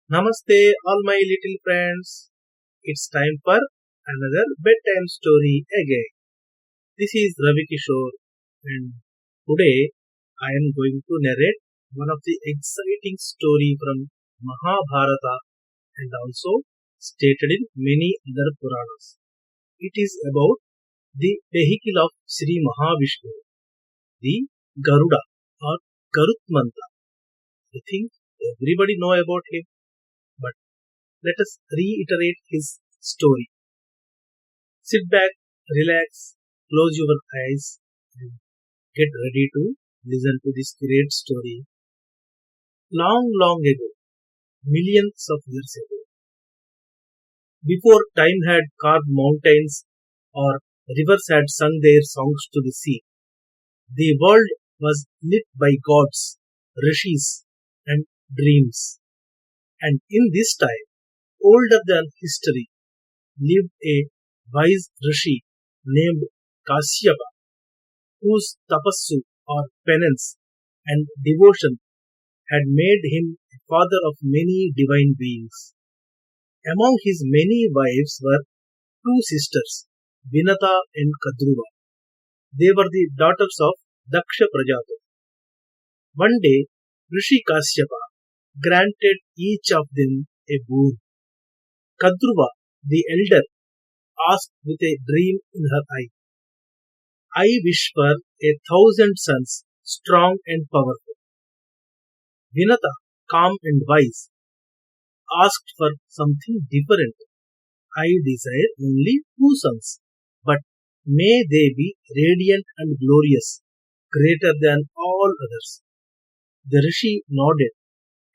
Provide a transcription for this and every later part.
Namaste, all my little friends. It's time for another bedtime story again. This is Ravi Kishore, and today I am going to narrate one of the exciting story from Mahabharata and also stated in many other Puranas. It is about the vehicle of Sri Mahavishnu, the Garuda or Garutmanta. I think everybody know about him, but let us reiterate his story. Sit back, relax, close your eyes, and get ready to listen to this great story. Long, long ago, millions of years ago, before time had carved mountains or rivers had sung their songs to the sea, the world was lit by gods, rishis, and dreams. And in this time, older than history, lived a wise rishi named Kasyapa, whose tapassu or penance and devotion had made him a father of many divine beings. Among his many wives were two sisters, Vinata and Kadruva. They were the daughters of Daksha Prajapati. One day, Rishi Kasyapa granted each of them a boon. Kadruva, the elder, asked with a dream in her eye, I wish for 1,000 sons, strong and powerful. Vinata, calm and wise, asked for something different. I desire only 2 sons, but may they be radiant and glorious, greater than all others. The rishi nodded,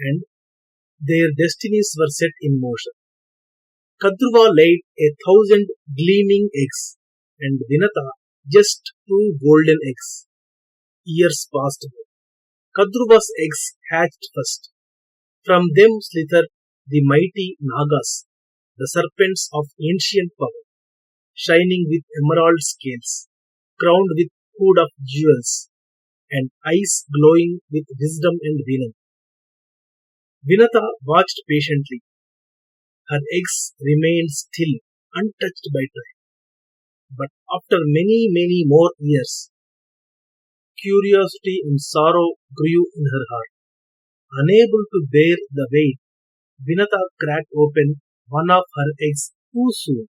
and their destinies were set in motion. Kadruva laid 1,000 gleaming eggs, and Vinata just 2 golden eggs. Years passed by. Kadruva's eggs hatched first. From them slithered the mighty Nagas, the serpents of ancient power, shining with emerald scales, crowned with hood of jewels, and eyes glowing with wisdom and venom. Vinata watched patiently. Her eggs remained still, untouched by time. But after many, many more years, curiosity and sorrow grew in her heart. Unable to bear the weight, Vinata cracked open one of her eggs too soon.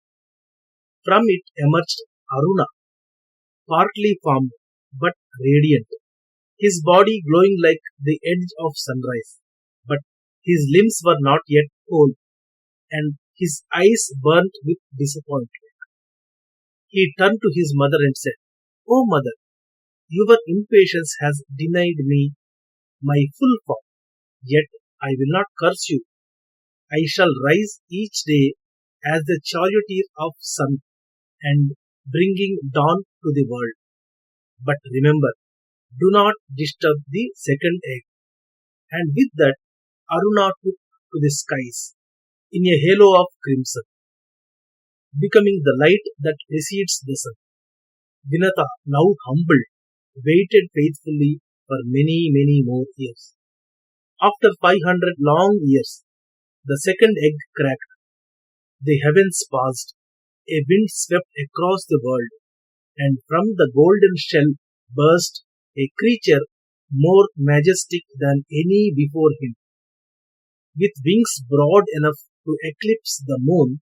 From it emerged Aruna, partly formed but radiant, his body glowing like the edge of sunrise. But his limbs were not yet cold, and his eyes burnt with disappointment. He turned to his mother and said, O mother, your impatience has denied me my full form. Yet I will not curse you. I shall rise each day as the charioteer of sun and bringing dawn to the world. But remember, do not disturb the second egg. And with that, Aruna took to the skies in a halo of crimson, becoming the light that precedes the sun. Vinata, now humbled, waited faithfully for many, many more years. After 500 long years, the second egg cracked, the heavens paused, a wind swept across the world, and from the golden shell burst a creature more majestic than any before him. With wings broad enough to eclipse the moon,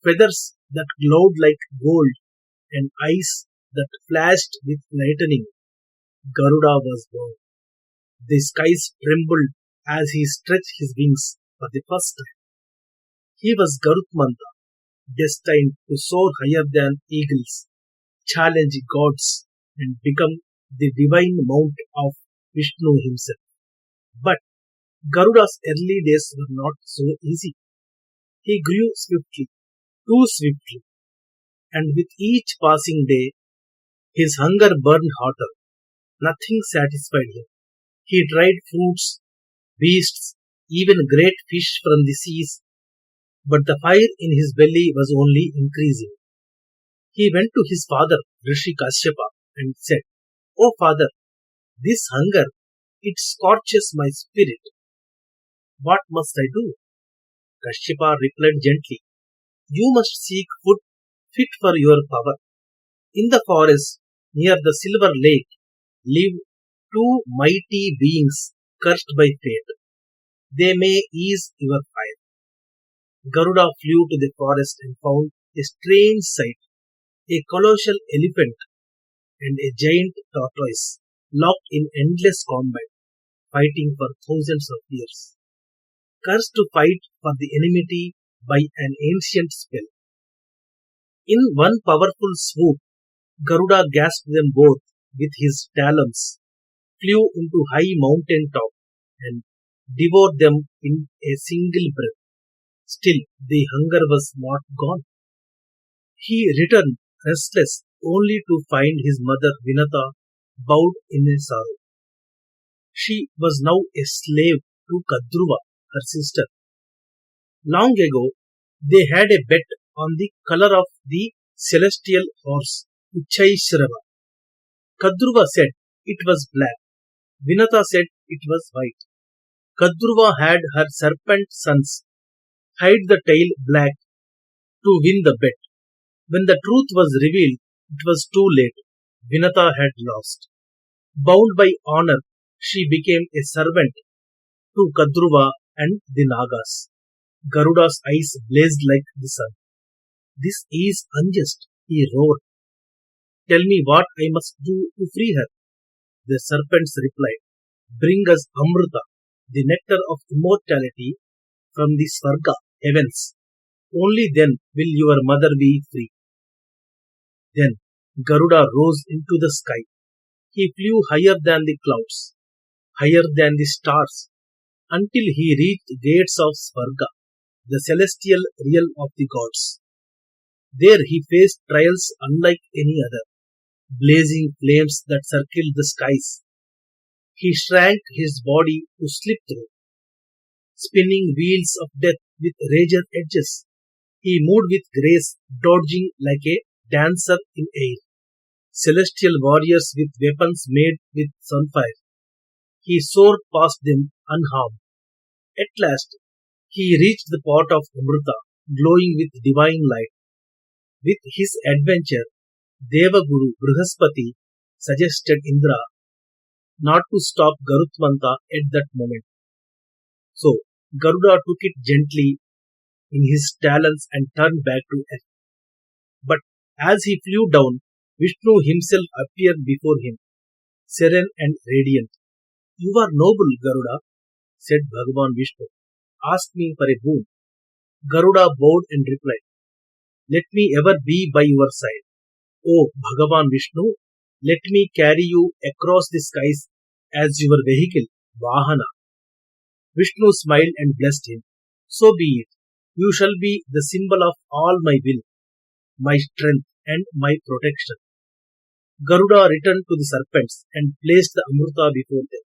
feathers that glowed like gold, and eyes that flashed with lightning, Garuda was born. The skies trembled as he stretched his wings for the first time. He was Garutmanta, destined to soar higher than eagles, challenge gods, and become the divine mount of Vishnu himself. But Garuda's early days were not so easy. He grew swiftly, too swiftly, and with each passing day, his hunger burned hotter. Nothing satisfied him. He tried fruits, beasts, even great fish from the seas, but the fire in his belly was only increasing. He went to his father, Rishi Kashyapa, and said, O father, this hunger, it scorches my spirit. What must I do? Kashyapa replied gently, "You must seek food fit for your power. In the forest near the silver lake live two mighty beings cursed by fate. They may ease your fire." Garuda flew to the forest and found a strange sight: a colossal elephant and a giant tortoise locked in endless combat, fighting for thousands of years, cursed to fight for the enmity by an ancient spell. In one powerful swoop, Garuda gasped them both with his talons, flew into high mountain top, and devoured them in a single breath. Still, the hunger was not gone. He returned restless, only to find his mother Vinata bowed in sorrow. She was now a slave to Kadruva, her sister. Long ago, they had a bet on the color of the celestial horse, Uchaishrava. Kadruva said it was black. Vinata said it was white. Kadruva had her serpent sons hide the tail black to win the bet. When the truth was revealed, it was too late. Vinata had lost. Bound by honor, she became a servant to Kadruva and the Nagas. Garuda's eyes blazed like the sun. "This is unjust," he roared. "Tell me what I must do to free her." The serpents replied, "Bring us Amrita, the nectar of immortality, from the Svarga heavens. Only then will your mother be free." Then Garuda rose into the sky. He flew higher than the clouds, higher than the stars, until he reached the gates of Svarga, the celestial realm of the gods. There he faced trials unlike any other, blazing flames that circled the skies. He shrank his body to slip through, spinning wheels of death with razor edges. He moved with grace, dodging like a dancer in air. Celestial warriors with weapons made with sunfire. He soared past them unharmed. At last, he reached the pot of Amrita, glowing with divine light. With his adventure, Devaguru Brihaspati suggested Indra not to stop Garutmanta at that moment. So, Garuda took it gently in his talons and turned back to earth. But as he flew down, Vishnu himself appeared before him, serene and radiant. "You are noble, Garuda," said Bhagavan Vishnu. "Ask me for a boon." Garuda bowed and replied, "Let me ever be by your side. O Bhagavan Vishnu, let me carry you across the skies as your vehicle, Vahana." Vishnu smiled and blessed him. "So be it. You shall be the symbol of all my will, my strength, and my protection." Garuda returned to the serpents and placed the Amrita before them.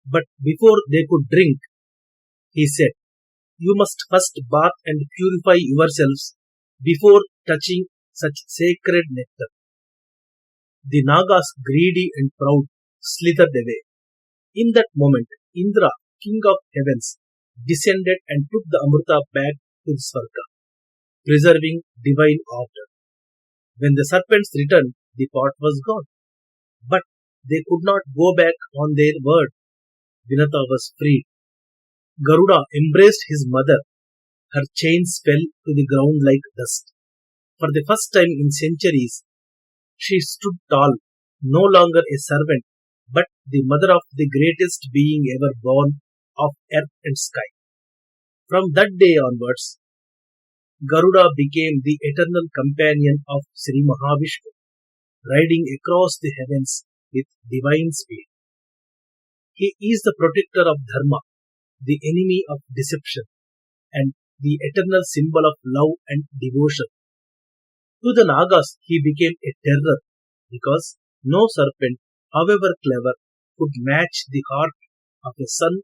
But before they could drink, he said, "You must first bath and purify yourselves before touching such sacred nectar." The Nagas, greedy and proud, slithered away. In that moment, Indra, king of heavens, descended and took the Amrita back to the Svarga, preserving divine order. When the serpents returned, the pot was gone. But they could not go back on their word. Vinata was freed. Garuda embraced his mother. Her chains fell to the ground like dust. For the first time in centuries, she stood tall, no longer a servant, but the mother of the greatest being ever born of earth and sky. From that day onwards, Garuda became the eternal companion of Sri Mahavishnu, riding across the heavens with divine speed. He is the protector of Dharma, the enemy of deception, and the eternal symbol of love and devotion. To the Nagas, he became a terror because no serpent, however clever, could match the heart of a son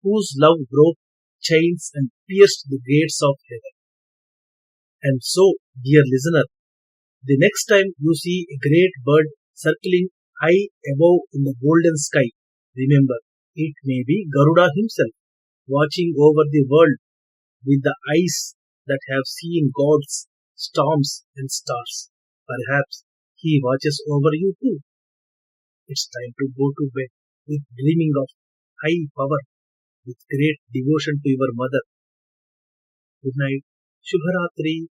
whose love broke chains and pierced the gates of heaven. And so, dear listener, the next time you see a great bird circling high above in the golden sky, remember it may be Garuda himself watching over the world with the eyes that have seen gods, storms, and stars. Perhaps He watches over you too. It's time to go to bed with dreaming of high power, with great devotion to your mother. Good night. Shubharatri.